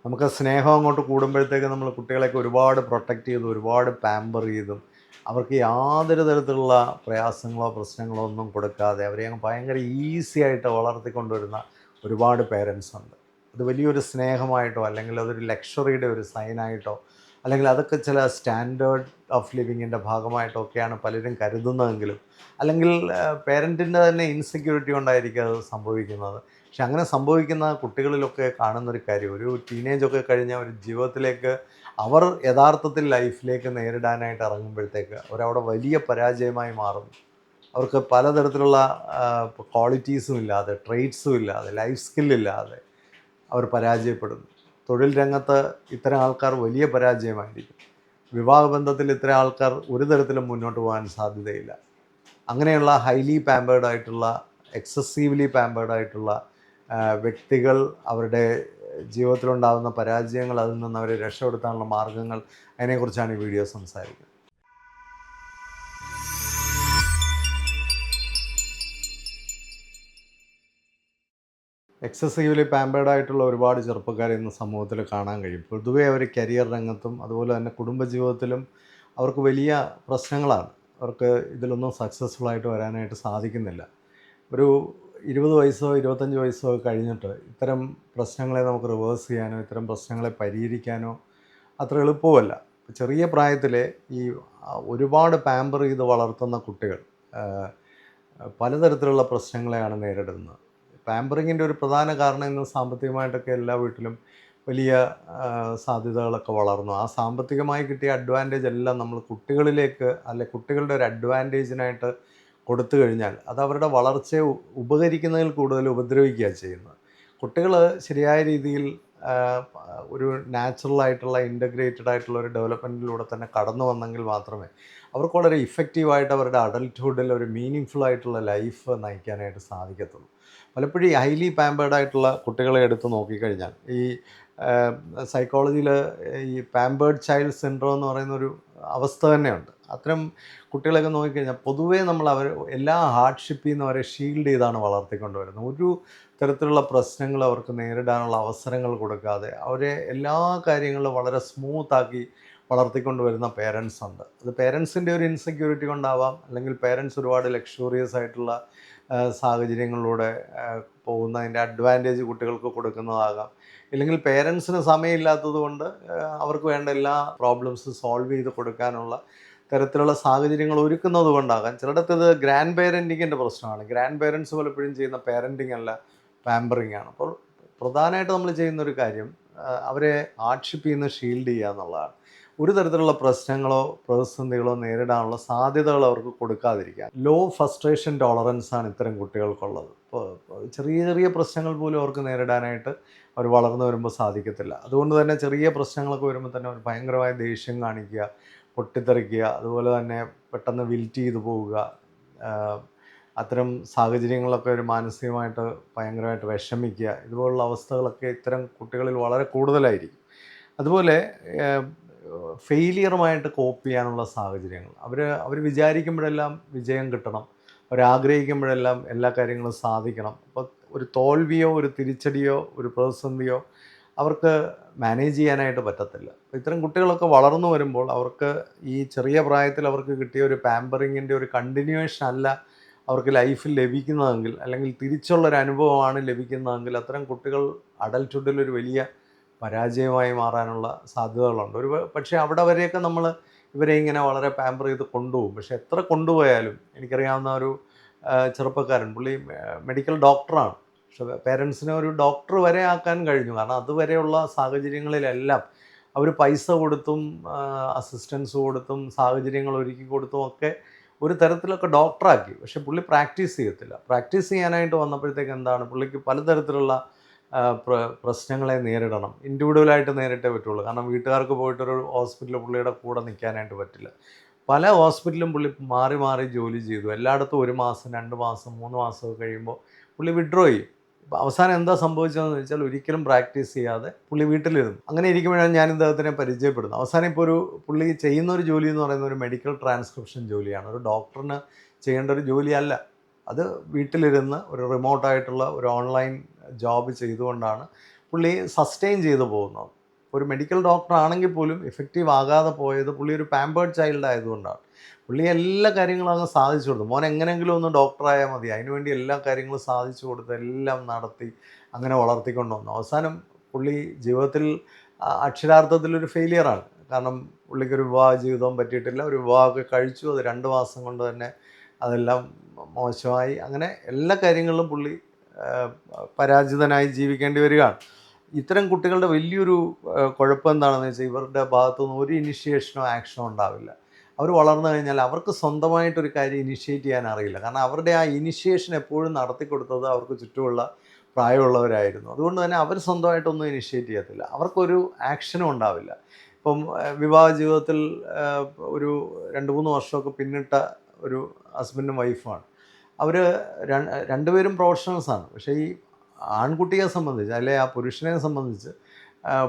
നമുക്ക് സ്നേഹം അങ്ങോട്ട് കൂടുമ്പോഴത്തേക്ക് നമ്മൾ കുട്ടികളെയൊക്കെ ഒരുപാട് പ്രൊട്ടക്റ്റ് ചെയ്തും ഒരുപാട് പാമ്പർ ചെയ്തും അവർക്ക് യാതൊരു തരത്തിലുള്ള പ്രയാസങ്ങളോ പ്രശ്നങ്ങളോ ഒന്നും കൊടുക്കാതെ അവരെ അങ്ങ് ഭയങ്കര ഈസി ആയിട്ട് വളർത്തിക്കൊണ്ടുവരുന്ന ഒരുപാട് പേരൻസ് ഉണ്ട്. അത് വലിയൊരു സ്നേഹമായിട്ടോ അല്ലെങ്കിൽ അതൊരു ലക്ഷറിയുടെ ഒരു സൈനായിട്ടോ അല്ലെങ്കിൽ അതൊക്കെ ചില സ്റ്റാൻഡേർഡ് ഓഫ് ലിവിങ്ങിൻ്റെ ഭാഗമായിട്ടോ ഒക്കെയാണ് പലരും കരുതുന്നതെങ്കിലും അല്ലെങ്കിൽ പേരൻറ്റിൻ്റെ തന്നെ ഇൻസെക്യൂരിറ്റി കൊണ്ടായിരിക്കും അത് സംഭവിക്കുന്നത്. പക്ഷെ അങ്ങനെ സംഭവിക്കുന്ന കുട്ടികളിലൊക്കെ കാണുന്നൊരു കാര്യം, ഒരു ടീനേജൊക്കെ കഴിഞ്ഞ ഒരു ജീവിതത്തിലേക്ക് അവർ യഥാർത്ഥത്തിൽ ലൈഫിലേക്ക് നേരിടാനായിട്ട് ഇറങ്ങുമ്പോഴത്തേക്ക് അവരവിടെ വലിയ പരാജയമായി മാറുന്നു. അവർക്ക് പലതരത്തിലുള്ള ക്വാളിറ്റീസും ഇല്ലാതെ, ട്രെയ്റ്റ്സും ഇല്ലാതെ, ലൈഫ് സ്കില്ലില്ലാതെ അവർ പരാജയപ്പെടുന്നു. തൊഴിൽ രംഗത്ത് ഇത്തരം ആൾക്കാർ വലിയ പരാജയമായിരിക്കും. വിവാഹബന്ധത്തിൽ ഇത്തരം ആൾക്കാർ ഒരു തരത്തിലും മുന്നോട്ട് പോകാൻ സാധ്യതയില്ല. അങ്ങനെയുള്ള ഹൈലി പാമ്പേർഡ് ആയിട്ടുള്ള, എക്സസീവ്ലി പാമ്പേർഡ് ആയിട്ടുള്ള വ്യക്തികൾ അവരുടെ ജീവിതത്തിലുണ്ടാകുന്ന പരാജയങ്ങൾ, അതിൽ നിന്ന് അവരെ രക്ഷപ്പെടുത്താനുള്ള മാർഗ്ഗങ്ങൾ, അതിനെക്കുറിച്ചാണ് ഈ വീഡിയോ സംസാരിക്കുന്നത്. എക്സസീവ്ലി പാമ്പേർഡ് ആയിട്ടുള്ള ഒരുപാട് ചെറുപ്പക്കാരെ ഇന്ന് സമൂഹത്തിൽ കാണാൻ കഴിയും. പൊതുവേ അവർ കരിയർ രംഗത്തും അതുപോലെ തന്നെ കുടുംബജീവിതത്തിലും അവർക്ക് വലിയ പ്രശ്നങ്ങളാണ്. അവർക്ക് ഇതിലൊന്നും സക്സസ്ഫുൾ ആയിട്ട് വരാനായിട്ട് സാധിക്കുന്നില്ല. ഒരു 20 വയസ്സോ 25 വയസ്സോ ഒക്കെ കഴിഞ്ഞിട്ട് ഇത്തരം പ്രശ്നങ്ങളെ നമുക്ക് റിവേഴ്സ് ചെയ്യാനോ ഇത്തരം പ്രശ്നങ്ങളെ പരിഹരിക്കാനോ അത്ര എളുപ്പമല്ല. ചെറിയ പ്രായത്തിലെ ഈ ഒരുപാട് പാമ്പർ ചെയ്ത് വളർത്തുന്ന കുട്ടികൾ പലതരത്തിലുള്ള പ്രശ്നങ്ങളെയാണ് നേരിടുന്നത്. പാമ്പറിങ്ങിൻ്റെ ഒരു പ്രധാന കാരണം ഇന്ന് സാമ്പത്തികമായിട്ടൊക്കെ എല്ലാ വീട്ടിലും വലിയ സാധ്യതകളൊക്കെ വളർന്നു. ആ സാമ്പത്തികമായി കിട്ടിയ അഡ്വാൻറ്റേജ് എല്ലാം നമ്മൾ കുട്ടികളിലേക്ക്, അല്ലെ കുട്ടികളുടെ ഒരു അഡ്വാൻറ്റേജിനായിട്ട് കൊടുത്തു കഴിഞ്ഞാൽ അത് അവരുടെ വളർച്ചയെ ഉപകരിക്കുന്നതിൽ കൂടുതൽ ഉപദ്രവിക്കുകയാണ് ചെയ്യുന്നത്. കുട്ടികൾ ശരിയായ രീതിയിൽ ഒരു നാച്ചുറലായിട്ടുള്ള ഇൻ്റഗ്രേറ്റഡ് ആയിട്ടുള്ള ഒരു ഡെവലപ്മെൻറ്റിലൂടെ തന്നെ കടന്നു വന്നെങ്കിൽ മാത്രമേ അവർക്ക് വളരെ ഇഫക്റ്റീവായിട്ട് അവരുടെ അഡൽട്ട്ഹുഡിൽ ഒരു മീനിങ് ഫുൾ ആയിട്ടുള്ള ലൈഫ് നയിക്കാനായിട്ട് സാധിക്കത്തുള്ളൂ. പലപ്പോഴും ഈ ഹൈലി പാമ്പേർഡ് ആയിട്ടുള്ള കുട്ടികളെ എടുത്ത് നോക്കിക്കഴിഞ്ഞാൽ ഈ സൈക്കോളജിയിൽ ഈ പാമ്പേർഡ് ചൈൽഡ് സിൻഡ്രോം എന്ന് പറയുന്നൊരു അവസ്ഥ തന്നെയുണ്ട്. അത്തരം കുട്ടികളൊക്കെ നോക്കിക്കഴിഞ്ഞാൽ പൊതുവേ നമ്മൾ അവർ എല്ലാ ഹാർഡ്ഷിപ്പിൽ നിന്ന് അവരെ ഷീൽഡ് ചെയ്താണ് വളർത്തിക്കൊണ്ടുവരുന്നത്. ഒരു തരത്തിലുള്ള പ്രശ്നങ്ങൾ അവർക്ക് നേരിടാനുള്ള അവസരങ്ങൾ കൊടുക്കാതെ അവരെ എല്ലാ കാര്യങ്ങളും വളരെ സ്മൂത്താക്കി വളർത്തിക്കൊണ്ടുവരുന്ന പേരൻസ് ഉണ്ട്. അത് പേരൻസിൻ്റെ ഒരു ഇൻസെക്യൂരിറ്റി കൊണ്ടാവാം, അല്ലെങ്കിൽ പേരൻസ് ഒരുപാട് ലക്ഷൂറിയസ് ആയിട്ടുള്ള സാഹചര്യങ്ങളിലൂടെ പോകുന്നതിൻ്റെ അഡ്വാൻറ്റേജ് കുട്ടികൾക്ക് കൊടുക്കുന്നതാകാം. ഇല്ലെങ്കിൽ പേരൻസിന് സമയമില്ലാത്തത് കൊണ്ട് അവർക്ക് വേണ്ട എല്ലാ പ്രോബ്ലംസ് സോൾവ് ചെയ്ത് കൊടുക്കാനുള്ള തരത്തിലുള്ള സാഹചര്യങ്ങൾ ഒരുക്കുന്നത് കൊണ്ടാകാം. ചിലയിടത്ത് ഇത് ഗ്രാൻഡ് പേരൻറ്റിങ്ങിൻ്റെ പ്രശ്നമാണ്. ഗ്രാൻഡ് പേരൻസ് പലപ്പോഴും ചെയ്യുന്ന പേരൻറ്റിങ് അല്ല, പാമ്പറിങ് ആണ്. അപ്പോൾ പ്രധാനമായിട്ട് നമ്മൾ ചെയ്യുന്നൊരു കാര്യം അവരെ ഹാർഡ്ഷിപ്പിൽ നിന്ന് ഷീൽഡ് ചെയ്യുക എന്നുള്ളതാണ്. ഒരു തരത്തിലുള്ള പ്രശ്നങ്ങളോ പ്രതിസന്ധികളോ നേരിടാനുള്ള സാധ്യതകൾ അവർക്ക് കൊടുക്കാതിരിക്കുക. ലോ ഫ്രസ്ട്രേഷൻ ടോളറൻസ് ആണ് ഇത്തരം കുട്ടികൾക്കുള്ളത്. ഇപ്പോൾ ചെറിയ ചെറിയ പ്രശ്നങ്ങൾ പോലും അവർക്ക് നേരിടാനായിട്ട് അവർ വളർന്നു വരുമ്പോൾ സാധിക്കത്തില്ല. അതുകൊണ്ട് തന്നെ ചെറിയ പ്രശ്നങ്ങളൊക്കെ വരുമ്പോൾ തന്നെ അവർ ഭയങ്കരമായ ദേഷ്യം കാണിക്കുക, പൊട്ടിത്തെറിക്കുക, അതുപോലെ തന്നെ പെട്ടെന്ന് വിൽറ്റ് ചെയ്തു പോവുക. അത്തരം സാഹചര്യങ്ങളൊക്കെ ഒരു മാനസികമായിട്ട് ഭയങ്കരമായിട്ട് വിഷമിക്കുക. ഇതുപോലുള്ള അവസ്ഥകളൊക്കെ ഇത്തരം കുട്ടികളിൽ വളരെ കൂടുതലായിരിക്കും. അതുപോലെ ഫെയിലിയറുമായിട്ട് കോപ്പ് ചെയ്യാനുള്ള സാഹചര്യങ്ങൾ, അവർ വിചാരിക്കുമ്പോഴെല്ലാം വിജയം കിട്ടണം, അവരാഗ്രഹിക്കുമ്പോഴെല്ലാം എല്ലാ കാര്യങ്ങളും സാധിക്കണം. അപ്പോൾ ഒരു തോൽവിയോ ഒരു തിരിച്ചടിയോ ഒരു പ്രതിസന്ധിയോ അവർക്ക് മാനേജ് ചെയ്യാനായിട്ട് പറ്റത്തില്ല. അപ്പോൾ ഇത്തരം കുട്ടികളൊക്കെ വളർന്നു വരുമ്പോൾ അവർക്ക് ഈ ചെറിയ പ്രായത്തിൽ അവർക്ക് കിട്ടിയ ഒരു പാമ്പറിങ്ങിൻ്റെ ഒരു കണ്ടിന്യൂവേഷൻ അല്ല അവർക്ക് ലൈഫിൽ ലഭിക്കുന്നതെങ്കിൽ, അല്ലെങ്കിൽ തിരിച്ചുള്ളൊരു അനുഭവമാണ് ലഭിക്കുന്നതെങ്കിൽ അത്തരം കുട്ടികൾ അഡൽട്ട്ഹുഡിൽ ഒരു വലിയ പരാജയമായി മാറാനുള്ള സാധ്യതകളുണ്ട്. പക്ഷേ അവിടെ വരെയൊക്കെ നമ്മൾ ഇവരെ ഇങ്ങനെ വളരെ പാമ്പർ ചെയ്ത് കൊണ്ടുപോകും. പക്ഷേ എത്ര കൊണ്ടുപോയാലും എനിക്കറിയാവുന്ന ഒരു ചെറുപ്പക്കാരൻ, പുള്ളി മെഡിക്കൽ ഡോക്ടറാണ്. പക്ഷേ പേരൻസിനെ ഒരു ഡോക്ടർ വരെ ആക്കാൻ കഴിഞ്ഞു. കാരണം അതുവരെയുള്ള സാഹചര്യങ്ങളിലെല്ലാം അവർ പൈസ കൊടുത്തും അസിസ്റ്റൻസ് കൊടുത്തും സാഹചര്യങ്ങൾ ഒരുക്കി കൊടുത്തും ഒക്കെ ഒരു തരത്തിലൊക്കെ ഡോക്ടറാക്കി. പക്ഷേ പുള്ളി പ്രാക്ടീസ് ചെയ്യത്തില്ല. പ്രാക്ടീസ് ചെയ്യാനായിട്ട് വന്നപ്പോഴത്തേക്ക് എന്താണ്, പുള്ളിക്ക് പലതരത്തിലുള്ള പ്രശ്നങ്ങളെ നേരിടണം. ഇൻഡിവിജ്വലായിട്ട് നേരിട്ടേ പറ്റുള്ളൂ. കാരണം വീട്ടുകാർക്ക് പോയിട്ടൊരു ഹോസ്പിറ്റലിൽ പുള്ളിയുടെ കൂടെ നിൽക്കാനായിട്ട് പറ്റില്ല. പല ഹോസ്പിറ്റലും പുള്ളി മാറി മാറി ജോലി ചെയ്തു. എല്ലായിടത്തും 1 മാസം 2 മാസം 3 മാസമൊക്കെ കഴിയുമ്പോൾ പുള്ളി വിഡ്രോ ചെയ്യും. അവസാനം എന്താ സംഭവിച്ചതെന്ന് വെച്ചാൽ ഒരിക്കലും പ്രാക്ടീസ് ചെയ്യാതെ പുള്ളി വീട്ടിലിരുന്നു. അങ്ങനെ ഇരിക്കുമ്പോഴാണ് ഞാൻ ഇദ്ദേഹത്തിനെ പരിചയപ്പെടുന്നത്. അവസാനം ഇപ്പോൾ പുള്ളി ചെയ്യുന്ന ഒരു ജോലി എന്ന് പറയുന്നത് ഒരു മെഡിക്കൽ ട്രാൻസ്ക്രിപ്ഷൻ ജോലിയാണ്. ഒരു ഡോക്ടറിന് ചെയ്യേണ്ട ഒരു ജോലിയല്ല. അത് വീട്ടിലിരുന്ന് ഒരു റിമോട്ടായിട്ടുള്ള ഒരു ഓൺലൈൻ ജോബ് ചെയ്തുകൊണ്ടാണ് പുള്ളി സസ്റ്റെയിൻ ചെയ്തു പോകുന്നത്. ഒരു മെഡിക്കൽ ഡോക്ടർ ആണെങ്കിൽ പോലും എഫക്റ്റീവ് ആകാതെ പോയത് പുള്ളി ഒരു പാമ്പേർഡ് ചൈൽഡ് ആയതുകൊണ്ടാണ്. പുള്ളി എല്ലാ കാര്യങ്ങളും അങ്ങ് സാധിച്ചു കൊടുത്തു. മോൻ എങ്ങനെയെങ്കിലും ഒന്ന് ഡോക്ടറായാൽ മതി, അതിനുവേണ്ടി എല്ലാ കാര്യങ്ങളും സാധിച്ചു കൊടുത്ത് എല്ലാം നടത്തി അങ്ങനെ വളർത്തിക്കൊണ്ട് വന്നു. അവസാനം പുള്ളി ജീവിതത്തിൽ അക്ഷരാർത്ഥത്തിലൊരു ഫെയിലിയറാണ്. കാരണം പുള്ളിക്കൊരു വിവാഹ ജീവിതവും പറ്റിയിട്ടില്ല. ഒരു വിവാഹമൊക്കെ കഴിച്ചു, അത് 2 മാസം കൊണ്ട് തന്നെ അതെല്ലാം മോശമായി. അങ്ങനെ എല്ലാ കാര്യങ്ങളിലും പുള്ളി പരാജിതനായി ജീവിക്കേണ്ടി വരികയാണ്. ഇത്തരം കുട്ടികളുടെ വലിയൊരു കുഴപ്പം എന്താണെന്ന് വെച്ചാൽ ഇവരുടെ ഭാഗത്തുനിന്ന് ഒരു ഇനിഷ്യേഷനോ ആക്ഷനോ ഉണ്ടാവില്ല. അവർ വളർന്നു കഴിഞ്ഞാൽ അവർക്ക് സ്വന്തമായിട്ടൊരു കാര്യം ഇനിഷ്യേറ്റ് ചെയ്യാൻ അറിയില്ല. കാരണം അവരുടെ ആ ഇനിഷ്യേഷൻ എപ്പോഴും നടത്തി കൊടുത്തത് അവർക്ക് ചുറ്റുമുള്ള പ്രായമുള്ളവരായിരുന്നു. അതുകൊണ്ട് തന്നെ അവർ സ്വന്തമായിട്ടൊന്നും ഇനിഷ്യേറ്റ് ചെയ്യത്തില്ല. അവർക്കൊരു ആക്ഷനും ഉണ്ടാവില്ല. ഇപ്പം വിവാഹ ജീവിതത്തിൽ ഒരു 2-3 വർഷമൊക്കെ പിന്നിട്ട ഒരു ഹസ്ബൻഡും വൈഫുമാണ്. അവർ രണ്ടുപേരും പ്രൊഫഷണൽസാണ്. പക്ഷേ ഈ ആൺകുട്ടിയെ സംബന്ധിച്ച് അല്ലെ ആ പുരുഷനെ സംബന്ധിച്ച്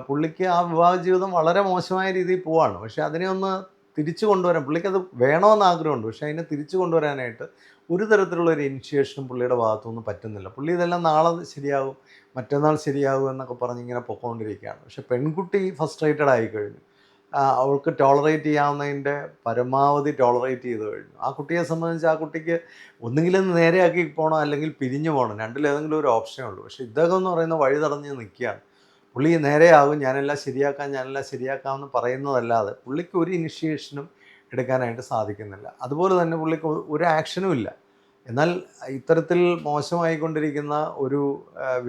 പുള്ളിക്ക് ആ വിവാഹ ജീവിതം വളരെ മോശമായ രീതിയിൽ പോവാണ്. പക്ഷേ അതിനെ ഒന്ന് തിരിച്ചു കൊണ്ടുവരാൻ പുള്ളിക്കത് വേണമെന്ന് ആഗ്രഹമുണ്ട്. പക്ഷേ അതിനെ തിരിച്ചു കൊണ്ടുവരാനായിട്ട് ഒരു തരത്തിലുള്ള ഒരു ഇനിഷ്യേഷനും പുള്ളിയുടെ ഭാഗത്തുനിന്ന് പറ്റുന്നില്ല. പുള്ളി ഇതെല്ലാം നാളെ ശരിയാകും, മറ്റന്നാൾ ശരിയാകും എന്നൊക്കെ പറഞ്ഞ് ഇങ്ങനെ പൊയ്ക്കൊണ്ടിരിക്കുകയാണ്. പക്ഷേ പെൺകുട്ടി ഫ്രസ്ട്രേറ്റഡ് ആയിക്കഴിഞ്ഞു. അവൾക്ക് ടോളറേറ്റ് ചെയ്യാവുന്നതിൻ്റെ പരമാവധി ടോളറേറ്റ് ചെയ്ത് കഴിഞ്ഞു. ആ കുട്ടിയെ സംബന്ധിച്ച് ആ കുട്ടിക്ക് ഒന്നുകിലും നേരെയാക്കി പോകണം, അല്ലെങ്കിൽ പിരിഞ്ഞു പോകണം. രണ്ടിലേതെങ്കിലും ഒരു ഓപ്ഷനേ ഉള്ളൂ. പക്ഷേ ഇദ്ദേഹം എന്ന് പറയുന്ന വഴി തടഞ്ഞ് നിൽക്കുകയാണ്. പുള്ളി നേരെയാകും, ഞാനെല്ലാം ശരിയാക്കാമെന്ന് പറയുന്നതല്ലാതെ പുള്ളിക്ക് ഒരു ഇനിഷ്യേഷനും എടുക്കാനായിട്ട് സാധിക്കുന്നില്ല. അതുപോലെ തന്നെ പുള്ളിക്ക് ഒരു ആക്ഷനും ഇല്ല. എന്നാൽ ഇത്തരത്തിൽ മോശമായിക്കൊണ്ടിരിക്കുന്ന ഒരു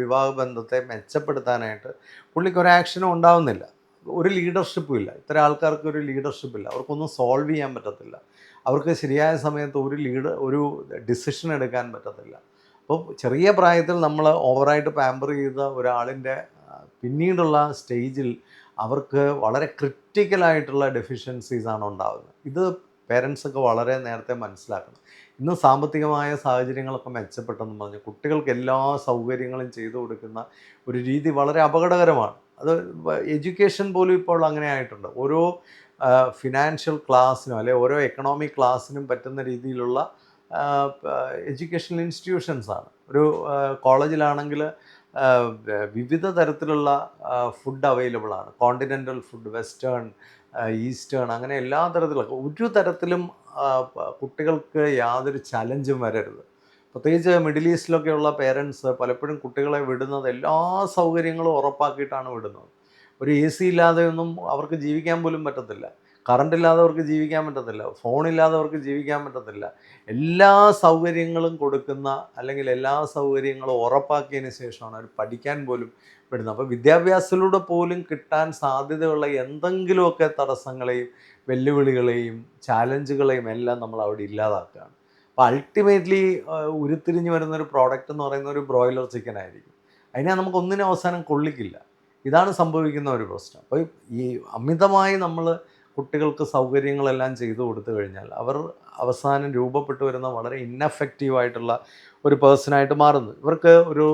വിവാഹ ബന്ധത്തെ മെച്ചപ്പെടുത്താനായിട്ട് പുള്ളിക്ക് ഒരു ആക്ഷനും ഉണ്ടാവുന്നില്ല. ഒരു ലീഡർഷിപ്പും ഇല്ല. ഇത്തരം ആൾക്കാർക്ക് ഒരു ലീഡർഷിപ്പില്ല. അവർക്കൊന്നും സോൾവ് ചെയ്യാൻ പറ്റത്തില്ല. അവർക്ക് ശരിയായ സമയത്ത് ഒരു ഡിസിഷൻ എടുക്കാൻ പറ്റത്തില്ല. അപ്പോൾ ചെറിയ പ്രായത്തിൽ നമ്മൾ ഓവറായിട്ട് പാമ്പർ ചെയ്ത ഒരാളിൻ്റെ പിന്നീടുള്ള സ്റ്റേജിൽ അവർക്ക് വളരെ ക്രിട്ടിക്കലായിട്ടുള്ള ഡെഫിഷ്യൻസീസാണ് ഉണ്ടാകുന്നത്. ഇത് പേരൻസൊക്കെ വളരെ നേരത്തെ മനസ്സിലാക്കണം. ഇന്ന് സാമ്പത്തികമായ സാഹചര്യങ്ങളൊക്കെ മെച്ചപ്പെട്ടെന്ന് പറഞ്ഞ് കുട്ടികൾക്ക് എല്ലാ സൗകര്യങ്ങളും ചെയ്തു കൊടുക്കുന്ന ഒരു രീതി വളരെ അപകടകരമാണ്. അത് എഡ്യൂക്കേഷൻ പോലും ഇപ്പോൾ അങ്ങനെ ആയിട്ടുണ്ട്. ഓരോ ഫിനാൻഷ്യൽ ക്ലാസ്സിനും അല്ലെ ഓരോ എക്കണോമിക് ക്ലാസ്സിനും പറ്റുന്ന രീതിയിലുള്ള എഡ്യൂക്കേഷണൽ ഇൻസ്റ്റിറ്റ്യൂഷൻസാണ്. ഒരു കോളേജിലാണെങ്കിൽ വിവിധ തരത്തിലുള്ള ഫുഡ് അവൈലബിൾ ആണ്. കോണ്ടിനെൻ്റൽ ഫുഡ്, വെസ്റ്റേൺ, ഈസ്റ്റേൺ, അങ്ങനെ എല്ലാ തരത്തിലുള്ള ഒരു തരത്തിലും കുട്ടികൾക്ക് യാതൊരു ചലഞ്ചും വരരുത്. പ്രത്യേകിച്ച് മിഡിൽ ഈസ്റ്റിലൊക്കെയുള്ള പേരൻസ് പലപ്പോഴും കുട്ടികളെ വിടുന്നത് എല്ലാ സൗകര്യങ്ങളും ഉറപ്പാക്കിയിട്ടാണ് വിടുന്നത്. ഒരു എ സി ഇല്ലാതെയൊന്നും അവർക്ക് ജീവിക്കാൻ പോലും പറ്റത്തില്ല. കറണ്ട് ഇല്ലാതെ അവർക്ക് ജീവിക്കാൻ പറ്റത്തില്ല. ഫോണില്ലാതെ അവർക്ക് ജീവിക്കാൻ പറ്റത്തില്ല. എല്ലാ സൗകര്യങ്ങളും കൊടുക്കുന്ന, അല്ലെങ്കിൽ എല്ലാ സൗകര്യങ്ങളും ഉറപ്പാക്കിയതിന് ശേഷമാണ് അവർ പഠിക്കാൻ പോലും വിടുന്നത്. അപ്പോൾ വിദ്യാഭ്യാസത്തിലൂടെ പോലും കിട്ടാൻ സാധ്യതയുള്ള എന്തെങ്കിലുമൊക്കെ തടസ്സങ്ങളെയും വെല്ലുവിളികളെയും ചാലഞ്ചുകളെയും എല്ലാം നമ്മൾ അവിടെ ഇല്ലാതാക്കുകയാണ്. അപ്പോൾ അൾട്ടിമേറ്റ്ലി ഉരുത്തിരിഞ്ഞ് വരുന്നൊരു പ്രോഡക്റ്റ് എന്ന് പറയുന്ന ഒരു ബ്രോയിലർ ചിക്കൻ ആയിരിക്കും. അതിനെ നമുക്കൊന്നിനും അവസാനം കൊള്ളിക്കില്ല. ഇതാണ് സംഭവിക്കുന്ന ഒരു പ്രശ്നം. അപ്പോൾ ഈ അമിതമായി നമ്മൾ കുട്ടികൾക്ക് സൗകര്യങ്ങളെല്ലാം ചെയ്തു കൊടുത്തു കഴിഞ്ഞാൽ അവർ അവസാനം രൂപപ്പെട്ടു വരുന്ന വളരെ ഇന്നെഫക്റ്റീവായിട്ടുള്ള ഒരു പേഴ്സണായിട്ട് മാറുന്നു. ഇവർക്ക് ഒരു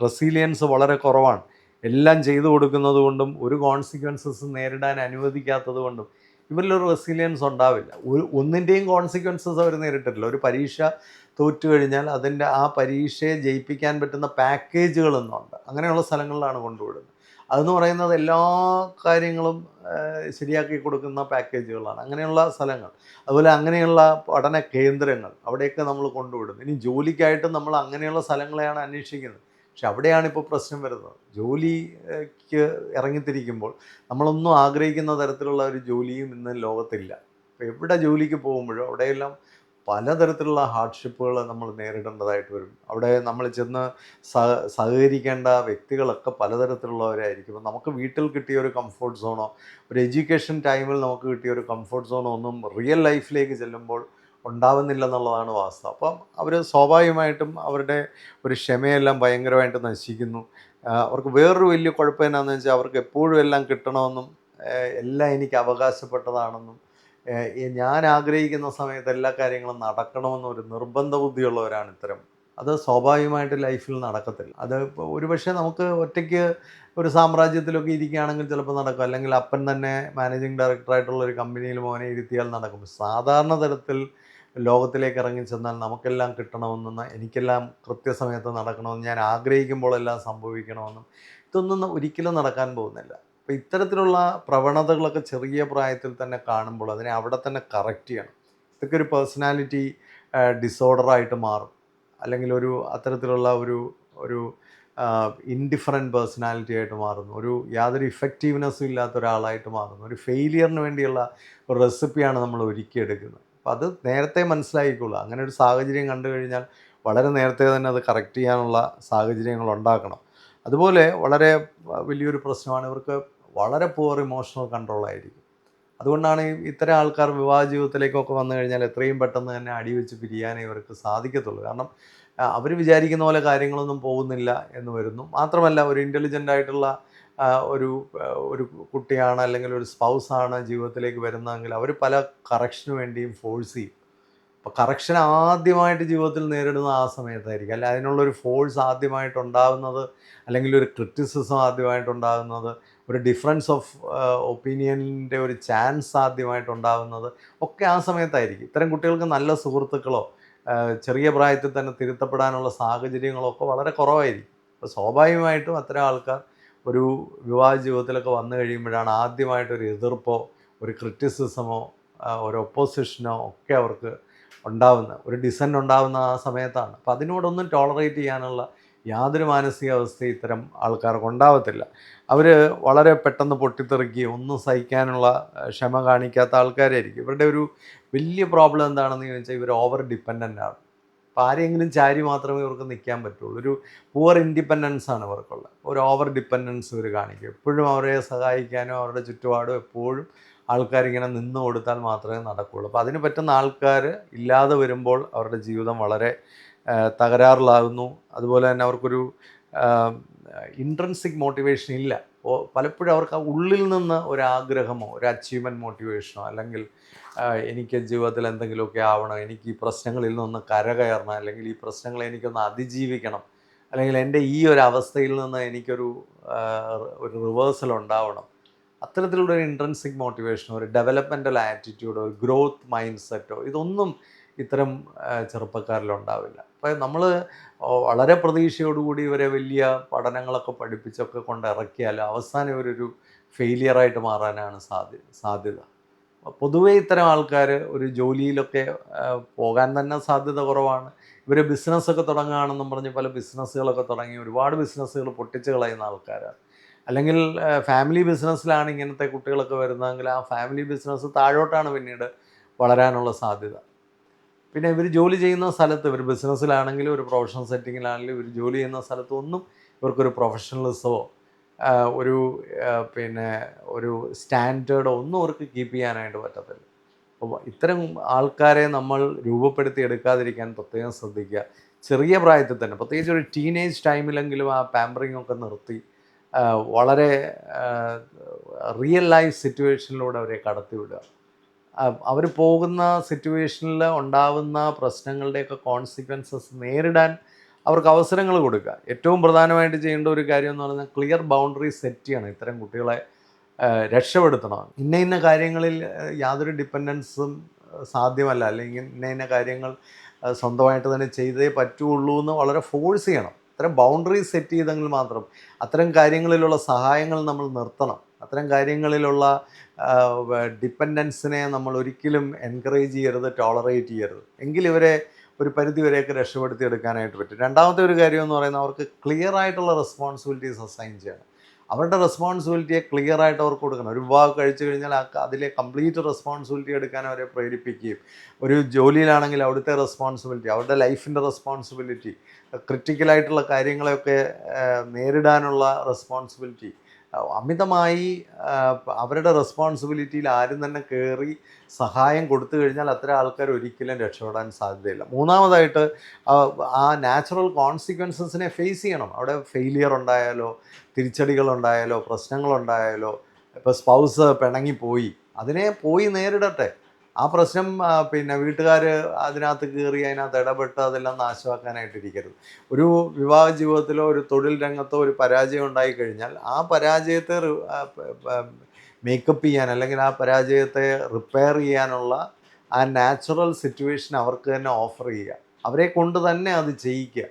റെസീലിയൻസ് വളരെ കുറവാണ്. എല്ലാം ചെയ്തു കൊടുക്കുന്നത് കൊണ്ടും ഒരു കോൺസിക്വൻസസ് നേരിടാൻ അനുവദിക്കാത്തത് കൊണ്ടും ഇവരിലൊരു റെസീലിയൻസ് ഉണ്ടാവില്ല. ഒന്നിൻ്റെയും കോൺസിക്വൻസസ് അവർ നേരിട്ടിട്ടില്ല. ഒരു പരീക്ഷ തോറ്റു കഴിഞ്ഞാൽ അതിൻ്റെ ആ പരീക്ഷയെ ജയിപ്പിക്കാൻ പറ്റുന്ന പാക്കേജുകളൊന്നുണ്ട്. അങ്ങനെയുള്ള സ്ഥലങ്ങളിലാണ് കൊണ്ടുവിടുന്നത്. അതെന്ന് പറയുന്നത് എല്ലാ കാര്യങ്ങളും ശരിയാക്കി കൊടുക്കുന്ന പാക്കേജുകളാണ്. അങ്ങനെയുള്ള സ്ഥലങ്ങൾ, അതുപോലെ അങ്ങനെയുള്ള പഠന കേന്ദ്രങ്ങൾ, അവിടെയൊക്കെ നമ്മൾ കൊണ്ടുവിടുന്നു. ഇനി ജോലിക്കായിട്ട് നമ്മൾ അങ്ങനെയുള്ള സ്ഥലങ്ങളെയാണ് അന്വേഷിക്കുന്നത്. പക്ഷെ അവിടെയാണ് ഇപ്പോൾ പ്രശ്നം വരുന്നത്. ജോലിക്ക് ഇറങ്ങിത്തിരിക്കുമ്പോൾ നമ്മളൊന്നും ആഗ്രഹിക്കുന്ന തരത്തിലുള്ള ഒരു ജോലിയും ഇന്ന് ലോകത്തില്ല. ഇപ്പോൾ എവിടെ ജോലിക്ക് പോകുമ്പോഴും അവിടെയെല്ലാം പലതരത്തിലുള്ള ഹാർഡ്ഷിപ്പുകൾ നമ്മൾ നേരിടേണ്ടതായിട്ട് വരും. അവിടെ നമ്മൾ ചെന്ന് സഹകരിക്കേണ്ട വ്യക്തികളൊക്കെ പലതരത്തിലുള്ളവരായിരിക്കും. നമുക്ക് വീട്ടിൽ കിട്ടിയ ഒരു കംഫർട്ട് സോണോ, ഒരു എഡ്യൂക്കേഷൻ ടൈമിൽ നമുക്ക് കിട്ടിയ ഒരു കംഫർട്ട് സോണോ ഒന്നും റിയൽ ലൈഫിലേക്ക് ചെല്ലുമ്പോൾ ഉണ്ടാവുന്നില്ലെന്നുള്ളതാണ് വാസ്തവം. അപ്പം അവർ സ്വാഭാവികമായിട്ടും അവരുടെ ഒരു ക്ഷമയെല്ലാം ഭയങ്കരമായിട്ട് നശിക്കുന്നു. അവർക്ക് വേറൊരു വലിയ കുഴപ്പം എന്നാന്ന് വെച്ചാൽ അവർക്ക് എപ്പോഴും എല്ലാം കിട്ടണമെന്നും എല്ലാം എനിക്ക് അവകാശപ്പെട്ടതാണെന്നും ഞാൻ ആഗ്രഹിക്കുന്ന സമയത്ത് എല്ലാ കാര്യങ്ങളും നടക്കണമെന്നൊരു നിർബന്ധ ബുദ്ധിയുള്ളവരാണ് ഇത്തരം. അത് സ്വാഭാവികമായിട്ട് ലൈഫിൽ നടക്കത്തില്ല. അത് ഇപ്പോൾ ഒരുപക്ഷെ നമുക്ക് ഒറ്റയ്ക്ക് ഒരു സാമ്രാജ്യത്തിലൊക്കെ ഇരിക്കുകയാണെങ്കിൽ ചിലപ്പോൾ നടക്കും. അല്ലെങ്കിൽ അപ്പൻ തന്നെ മാനേജിങ് ഡയറക്ടറായിട്ടുള്ള ഒരു കമ്പനിയിൽ മോനെ ഇരുത്തിയാൽ നടക്കും. സാധാരണ തരത്തിൽ ലോകത്തിലേക്ക് ഇറങ്ങിച്ചെന്നാൽ നമുക്കെല്ലാം കിട്ടണമെന്നും എനിക്കെല്ലാം കൃത്യസമയത്ത് നടക്കണമെന്നും ഞാൻ ആഗ്രഹിക്കുമ്പോഴെല്ലാം സംഭവിക്കണമെന്നും ഇതൊന്നും ഒരിക്കലും നടക്കാൻ പോകുന്നില്ല. അപ്പോൾ ഇത്തരത്തിലുള്ള പ്രവണതകളൊക്കെ ചെറിയ പ്രായത്തിൽ തന്നെ കാണുമ്പോൾ അതിനെ അവിടെ തന്നെ കറക്റ്റ് ചെയ്യണം. ഇതൊക്കെ ഒരു പേഴ്സണാലിറ്റി ഡിസോർഡറായിട്ട് മാറും. അല്ലെങ്കിൽ അത്തരത്തിലുള്ള ഒരു ഒരു ഇൻഡിഫറൻറ്റ് പേഴ്സണാലിറ്റി ആയിട്ട് മാറുന്നു. യാതൊരു ഇഫക്റ്റീവ്നെസ്സും ഇല്ലാത്ത ഒരാളായിട്ട് മാറുന്നു. ഒരു ഫെയിലിയറിന് വേണ്ടിയുള്ള ഒരു റെസിപ്പിയാണ് നമ്മൾ ഒരുക്കിയെടുക്കുന്നത്. അപ്പോൾ അത് നേരത്തെ മനസ്സിലാക്കിക്കൊള്ളുക. അങ്ങനെ ഒരു സാഹചര്യം കണ്ടു കഴിഞ്ഞാൽ വളരെ നേരത്തെ തന്നെ അത് കറക്റ്റ് ചെയ്യാനുള്ള സാഹചര്യങ്ങൾ ഉണ്ടാക്കണം. അതുപോലെ വളരെ വലിയൊരു പ്രശ്നമാണ് ഇവർക്ക് വളരെ പുവർ ഇമോഷണൽ കൺട്രോൾ ആയിരിക്കും. അതുകൊണ്ടാണ് ഇത്തരം ആൾക്കാർ വിവാഹ ജീവിതത്തിലേക്കൊക്കെ വന്നു കഴിഞ്ഞാൽ എത്രയും പെട്ടെന്ന് തന്നെ അടിവെച്ച് പിരിയാനേ ഇവർക്ക് സാധിക്കത്തുള്ളൂ. കാരണം അവർ വിചാരിക്കുന്ന പോലെ കാര്യങ്ങളൊന്നും പോകുന്നില്ല എന്ന് വരുന്നു. മാത്രമല്ല ഒരു ഇൻ്റലിജൻ്റ് ആയിട്ടുള്ള ഒരു ഒരു കുട്ടിയാണ് അല്ലെങ്കിൽ ഒരു സ്പൗസാണ് ജീവിതത്തിലേക്ക് വരുന്നതെങ്കിൽ അവർ പല കറക്ഷന് വേണ്ടിയും ഫോഴ്സ് ചെയ്യും. അപ്പോൾ കറക്ഷൻ ആദ്യമായിട്ട് ജീവിതത്തിൽ നേരിടുന്ന ആ സമയത്തായിരിക്കും. അല്ല അതിനുള്ളൊരു ഫോഴ്സ് ആദ്യമായിട്ടുണ്ടാകുന്നത്, അല്ലെങ്കിൽ ഒരു ക്രിറ്റിസിസം ആദ്യമായിട്ടുണ്ടാകുന്നത്, ഒരു ഡിഫറൻസ് ഓഫ് ഒപ്പീനിയനിൻ്റെ ഒരു ചാൻസ് ആദ്യമായിട്ടുണ്ടാകുന്നത് ഒക്കെ ആ സമയത്തായിരിക്കും. ഇത്തരം കുട്ടികൾക്ക് നല്ല സുഹൃത്തുക്കളോ ചെറിയ പ്രായത്തിൽ തന്നെ തിരുത്തപ്പെടാനുള്ള സാഹചര്യങ്ങളൊക്കെ വളരെ കുറവായിരിക്കും. അപ്പോൾ സ്വാഭാവികമായിട്ടും അത്തരം ആൾക്കാർ ഒരു വിവാഹ ജീവിതത്തിലൊക്കെ വന്നു കഴിയുമ്പോഴാണ് ആദ്യമായിട്ടൊരു എതിർപ്പോ ഒരു ക്രിറ്റിസിസമോ ഒരു ഒപ്പോസിഷനോ ഒക്കെ അവർക്ക് ഉണ്ടാവുന്നത്. ഒരു ഡിസൻറ്റ് ഉണ്ടാവുന്ന ആ സമയത്താണ്. അപ്പോൾ അതിനോടൊന്നും ടോളറേറ്റ് ചെയ്യാനുള്ള യാതൊരു മാനസികാവസ്ഥയും ഇത്തരം ആൾക്കാർക്ക് ഉണ്ടാവത്തില്ല. അവർ വളരെ പെട്ടെന്ന് പൊട്ടിത്തെറിക്കുകയും ഒന്നും സഹിക്കാനുള്ള ക്ഷമ കാണിക്കാത്ത ആൾക്കാരായിരിക്കും. ഇവരുടെ ഒരു വലിയ പ്രോബ്ലം എന്താണെന്ന് ചോദിച്ചാൽ ഇവർ ഓവർ ഡിപ്പെൻഡൻ്റ് ആണ്. അപ്പോൾ ആരെങ്കിലും ചാരി മാത്രമേ ഇവർക്ക് നിൽക്കാൻ പറ്റുള്ളൂ. ഒരു പുവർ ഇൻഡിപെൻഡൻസ് ആണ് ഇവർക്കുള്ളത്. ഒരു ഓവർ ഡിപ്പെൻഡൻസ് ഇവർ കാണിക്കും. എപ്പോഴും അവരെ സഹായിക്കാനോ അവരുടെ ചുറ്റുപാടും എപ്പോഴും ആൾക്കാരിങ്ങനെ നിന്ന് കൊടുത്താൽ മാത്രമേ നടക്കുകയുള്ളൂ. അപ്പോൾ അതിന് പറ്റുന്ന ആൾക്കാർ ഇല്ലാതെ വരുമ്പോൾ അവരുടെ ജീവിതം വളരെ തകരാറിലാകുന്നു. അതുപോലെ തന്നെ അവർക്കൊരു ഇൻട്രൻസിക് മോട്ടിവേഷൻ ഇല്ല. പലപ്പോഴും അവർക്ക് ഉള്ളിൽ നിന്ന് ഒരാഗ്രഹമോ ഒരു അച്ചീവ്മെൻറ്റ് മോട്ടിവേഷനോ അല്ലെങ്കിൽ എനിക്ക് ജീവിതത്തിൽ എന്തെങ്കിലുമൊക്കെ ആവണം, എനിക്ക് ഈ പ്രശ്നങ്ങളിൽ നിന്ന് കരകയറണം, അല്ലെങ്കിൽ ഈ പ്രശ്നങ്ങളെ എനിക്കൊന്ന് അതിജീവിക്കണം, അല്ലെങ്കിൽ എൻ്റെ ഈ ഒരു അവസ്ഥയിൽ നിന്ന് എനിക്കൊരു റിവേഴ്സൽ ഉണ്ടാവണം. അത്തരത്തിലുള്ള ഒരു ഇൻട്രൻസിക് മോട്ടിവേഷനോ ഒരു ഡെവലപ്മെൻ്റൽ ആറ്റിറ്റ്യൂഡോ ഒരു ഗ്രോത്ത് മൈൻഡ് സെറ്റോ ഇതൊന്നും ഇത്തരം ചെറുപ്പക്കാരിലുണ്ടാവില്ല. അപ്പോൾ നമ്മൾ വളരെ പ്രതീക്ഷയോടുകൂടി ഇവരെ വലിയ പഠനങ്ങളൊക്കെ പഠിപ്പിച്ചൊക്കെ കൊണ്ട് ഇറക്കിയാൽ അവസാനം ഇവരൊരു ഫെയിലിയറായിട്ട് മാറാനാണ് സാധ്യത. പൊതുവേ ഇത്തരം ആൾക്കാർ ഒരു ജോലിയിലൊക്കെ പോകാൻ തന്നെ സാധ്യത കുറവാണ്. ഇവർ ബിസിനസ്സൊക്കെ തുടങ്ങുകയാണെന്നും പറഞ്ഞ് പല ബിസിനസ്സുകളൊക്കെ തുടങ്ങി ഒരുപാട് ബിസിനസ്സുകൾ പൊട്ടിച്ച് കളയുന്ന ആൾക്കാരാണ്. അല്ലെങ്കിൽ ഫാമിലി ബിസിനസ്സിലാണ് ഇങ്ങനത്തെ കുട്ടികളൊക്കെ വരുന്നതെങ്കിൽ ആ ഫാമിലി ബിസിനസ് താഴോട്ടാണ് പിന്നീട് വളരാനുള്ള സാധ്യത. പിന്നെ ഇവർ ജോലി ചെയ്യുന്ന സ്ഥലത്ത് ഇവർ ബിസിനസ്സിലാണെങ്കിലും ഒരു പ്രൊഫഷണൽ സെറ്റിങ്ങിലാണെങ്കിലും ഇവർ ജോലി ചെയ്യുന്ന സ്ഥലത്തൊന്നും ഇവർക്കൊരു പ്രൊഫഷണലിസമോ ഒരു പിന്നെ ഒരു സ്റ്റാൻഡേർഡോ ഒന്നും അവർക്ക് കീപ്പ് ചെയ്യാനായിട്ട് പറ്റത്തില്ല. അപ്പോൾ ഇത്തരം ആൾക്കാരെ നമ്മൾ രൂപപ്പെടുത്തി എടുക്കാതിരിക്കാൻ പ്രത്യേകം ശ്രദ്ധിക്കുക. ചെറിയ പ്രായത്തിൽ തന്നെ പ്രത്യേകിച്ച് ഒരു ടീനേജ് ടൈമിലെങ്കിലും ആ പാമ്പറിങ് ഒക്കെ നിർത്തി വളരെ റിയൽ ലൈഫ് സിറ്റുവേഷനിലൂടെ അവരെ കടത്തിവിടുക. അവർ പോകുന്ന സിറ്റുവേഷനിൽ ഉണ്ടാവുന്ന പ്രശ്നങ്ങളുടെയൊക്കെ കോൺസിക്വൻസസ് നേരിടാൻ അവർക്ക് അവസരങ്ങൾ കൊടുക്കുക. ഏറ്റവും പ്രധാനമായിട്ട് ചെയ്യേണ്ട ഒരു കാര്യം എന്ന് പറഞ്ഞാൽ ക്ലിയർ ബൗണ്ടറി സെറ്റ് ചെയ്യണം. ഇത്തരം കുട്ടികളെ രക്ഷപ്പെടുത്തണം. ഇന്ന കാര്യങ്ങളിൽ യാതൊരു ഡിപ്പെൻഡൻസും സാധ്യമല്ല, അല്ലെങ്കിൽ ഇന്ന കാര്യങ്ങൾ സ്വന്തമായിട്ട് തന്നെ ചെയ്തേ പറ്റുള്ളൂ എന്ന് വളരെ ഫോഴ്സ് ചെയ്യണം. അത്തരം ബൗണ്ടറി സെറ്റ് ചെയ്തെങ്കിൽ മാത്രം അത്തരം കാര്യങ്ങളിലുള്ള സഹായങ്ങൾ നമ്മൾ നിർത്തണം. അത്തരം കാര്യങ്ങളിലുള്ള ഡിപ്പെൻഡൻസിനെ നമ്മൾ ഒരിക്കലും എൻകറേജ് ചെയ്യരുത്, ടോളറേറ്റ് ചെയ്യരുത്. എങ്കിൽ ഇവരെ ഒരു പരിധി വരെയൊക്കെ രക്ഷപ്പെടുത്തി എടുക്കാനായിട്ട് പറ്റും. രണ്ടാമത്തെ ഒരു കാര്യം എന്ന് പറയുന്നത് അവർക്ക് ക്ലിയർ ആയിട്ടുള്ള റെസ്പോൺസിബിലിറ്റീസ് അസൈൻ ചെയ്യണം. അവരുടെ റെസ്പോൺസിബിലിറ്റിയെ ക്ലിയർ ആയിട്ട് അവർക്ക് കൊടുക്കണം. ഒരു വിവാഹം കഴിച്ചു കഴിഞ്ഞാൽ അതിലെ കംപ്ലീറ്റ് റെസ്പോൺസിബിലിറ്റി എടുക്കാൻ അവരെ പ്രേരിപ്പിക്കുകയും, ഒരു ജോലിയിലാണെങ്കിൽ അവിടുത്തെ റെസ്പോൺസിബിലിറ്റി, അവരുടെ ലൈഫിൻ്റെ റെസ്പോൺസിബിലിറ്റി, ക്രിട്ടിക്കലായിട്ടുള്ള കാര്യങ്ങളെയൊക്കെ നേരിടാനുള്ള റെസ്പോൺസിബിലിറ്റി, അമിതമായി അവരുടെ റെസ്പോൺസിബിലിറ്റിയിൽ ആരും തന്നെ കയറി സഹായം കൊടുത്തു കഴിഞ്ഞാൽ അത്തരം ആൾക്കാർ ഒരിക്കലും രക്ഷപ്പെടാൻ സാധ്യതയില്ല. മൂന്നാമതായിട്ട് ആ നാച്ചുറൽ കോൺസിക്വൻസസിനെ ഫേസ് ചെയ്യണം. അവിടെ ഫെയിലിയർ ഉണ്ടായാലോ, തിരിച്ചടികളുണ്ടായാലോ, പ്രശ്നങ്ങളുണ്ടായാലോ, ഇപ്പോൾ സ്പൗസ് പിണങ്ങിപ്പോയി, അതിനെ പോയി നേരിടട്ടെ. ആ പ്രശ്നം പിന്നെ വീട്ടുകാർ അതിനകത്ത് കയറി അതിനകത്ത് ഇടപെട്ട് അതെല്ലാം നാശമാക്കാനായിട്ടിരിക്കരുത്. ഒരു വിവാഹ ജീവിതത്തിലോ ഒരു തൊഴിൽ രംഗത്തോ ഒരു പരാജയം ഉണ്ടായിക്കഴിഞ്ഞാൽ ആ പരാജയത്തെ മേക്കപ്പ് ചെയ്യാൻ, അല്ലെങ്കിൽ ആ പരാജയത്തെ റിപ്പയർ ചെയ്യാനുള്ള ആ നാച്ചുറൽ സിറ്റുവേഷൻ അവർക്ക് തന്നെ ഓഫർ ചെയ്യുക. അവരെ കൊണ്ട് തന്നെ അത് ചെയ്യിക്കുക.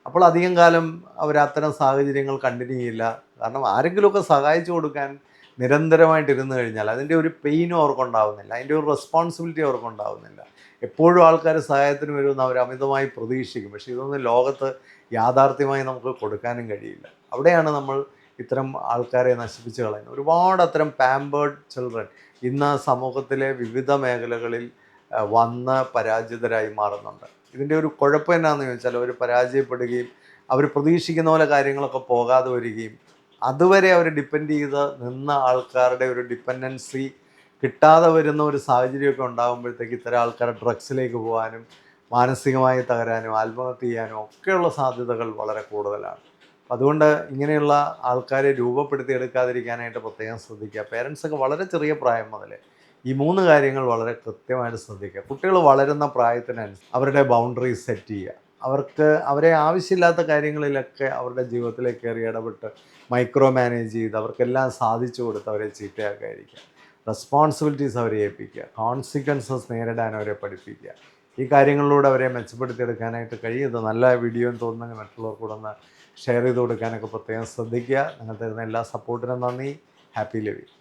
അപ്പോൾ അധികം കാലം അവർ അത്തരം സാഹചര്യങ്ങൾ കണ്ടിന്യൂ ചെയ്യില്ല. കാരണം ആരെങ്കിലുമൊക്കെ സഹായിച്ചു കൊടുക്കാൻ നിരന്തരമായിട്ട് ഇരുന്ന് കഴിഞ്ഞാൽ അതിൻ്റെ ഒരു പെയിനും അവർക്കുണ്ടാവുന്നില്ല, അതിൻ്റെ ഒരു റെസ്പോൺസിബിലിറ്റി അവർക്കുണ്ടാവുന്നില്ല. എപ്പോഴും ആൾക്കാർ സഹായത്തിന് വരുമെന്ന് അവർ അമിതമായി പ്രതീക്ഷിക്കും. പക്ഷേ ഇതൊന്നും ലോകത്ത് യാഥാർത്ഥ്യമായി നമുക്ക് കൊടുക്കാനും കഴിയില്ല. അവിടെയാണ് നമ്മൾ ഇത്തരം ആൾക്കാരെ നശിപ്പിച്ച് കളയുന്നത്. ഒരുപാട് അത്തരം പാമ്പേർഡ് ചിൽഡ്രൻ ഇന്ന് സമൂഹത്തിലെ വിവിധ മേഖലകളിൽ വന്ന് പരാജിതരായി മാറുന്നുണ്ട്. ഇതിൻ്റെ ഒരു കുഴപ്പം എന്നാന്ന് ചോദിച്ചാൽ അവർ പരാജയപ്പെടുകയും അവർ പ്രതീക്ഷിക്കുന്ന പോലെ കാര്യങ്ങളൊക്കെ പോകാതെ വരികയും അതുവരെ അവർ ഡിപ്പെൻഡ് ചെയ്ത് നിന്ന ആൾക്കാരുടെ ഒരു ഡിപ്പെൻഡൻസി കിട്ടാതെ വരുന്ന ഒരു സാഹചര്യമൊക്കെ ഉണ്ടാകുമ്പോഴത്തേക്ക് ഇത്തരം ആൾക്കാർ ഡ്രഗ്സിലേക്ക് പോകാനും മാനസികമായി തകരാനും ആത്മഹത്യ ചെയ്യാനും ഒക്കെയുള്ള സാധ്യതകൾ വളരെ കൂടുതലാണ്. അപ്പം അതുകൊണ്ട് ഇങ്ങനെയുള്ള ആൾക്കാരെ രൂപപ്പെടുത്തിയെടുക്കാതിരിക്കാനായിട്ട് പ്രത്യേകം ശ്രദ്ധിക്കുക. പേരൻസൊക്കെ വളരെ ചെറിയ പ്രായം മുതൽ ഈ 3 കാര്യങ്ങൾ വളരെ കൃത്യമായിട്ട് ശ്രദ്ധിക്കുക. കുട്ടികൾ വളരുന്ന പ്രായത്തിനനുസരിച്ച് അവരുടെ ബൗണ്ടറീസ് സെറ്റ് ചെയ്യുക. അവരെ ആവശ്യമില്ലാത്ത കാര്യങ്ങളിലൊക്കെ അവരുടെ ജീവിതത്തിലേക്ക് കയറി ഇടപെട്ട് മൈക്രോ മാനേജ് ചെയ്ത് അവർക്കെല്ലാം സാധിച്ചു കൊടുത്ത് അവരെ ചീത്തയാക്കാതിരിക്കുക. റെസ്പോൺസിബിലിറ്റീസ് അവരെ ഏൽപ്പിക്കുക. കോൺസിക്വൻസസ് നേരിടാൻ അവരെ പഠിപ്പിക്കുക. ഈ കാര്യങ്ങളിലൂടെ അവരെ മെച്ചപ്പെടുത്തിയെടുക്കാനായിട്ട് കഴിയും. ഇത് നല്ല വീഡിയോ എന്ന് തോന്നുന്നെങ്കിൽ മറ്റുള്ളവർക്ക് കൂടെ ഒന്ന് ഷെയർ ചെയ്ത് കൊടുക്കാനൊക്കെ പ്രത്യേകം ശ്രദ്ധിക്കുക. നിങ്ങൾ തരുന്ന എല്ലാ സപ്പോർട്ടിനും നന്ദി. Happy living.